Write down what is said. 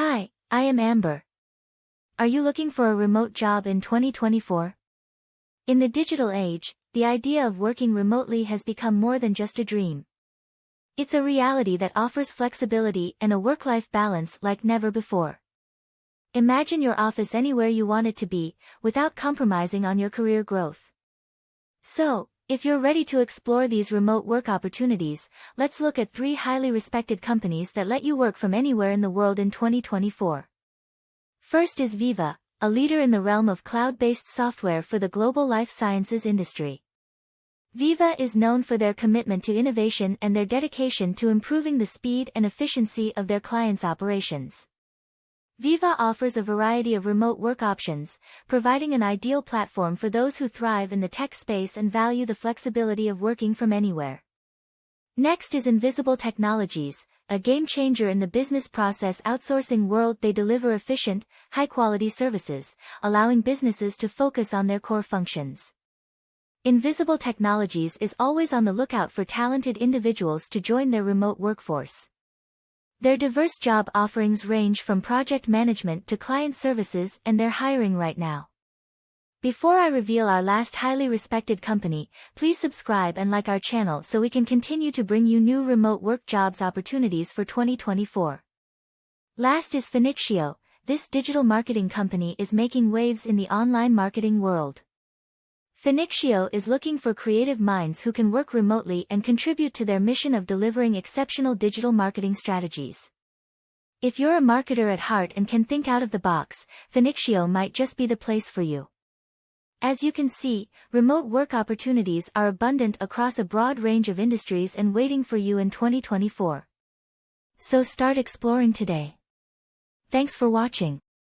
Hi, I am Amber. Are you looking for a remote job in 2024? In the digital age, the idea of working remotely has become more than just a dream. It's a reality that offers flexibility and a work-life balance like never before. Imagine your office anywhere you want it to be, without compromising on your career growth. So, if you're ready to explore these remote work opportunities, let's look at 3 highly respected companies that let you work from anywhere in the world in 2024. First is Viva, a leader in the realm of cloud-based software for the global life sciences industry. Viva is known for their commitment to innovation and their dedication to improving the speed and efficiency of their clients' operations. Viva offers a variety of remote work options, providing an ideal platform for those who thrive in the tech space and value the flexibility of working from anywhere. Next is Invisible Technologies, a game-changer in the business process outsourcing world. They deliver efficient, high-quality services, allowing businesses to focus on their core functions. Invisible Technologies is always on the lookout for talented individuals to join their remote workforce. Their diverse job offerings range from project management to client services, and they're hiring right now. Before I reveal our last highly respected company, please subscribe and like our channel so we can continue to bring you new remote work jobs opportunities for 2024. Last is Finixio. This digital marketing company is making waves in the online marketing world. Finixio is looking for creative minds who can work remotely and contribute to their mission of delivering exceptional digital marketing strategies. If you're a marketer at heart and can think out of the box, Finixio might just be the place for you. As you can see, remote work opportunities are abundant across a broad range of industries and waiting for you in 2024. So start exploring today. Thanks for watching.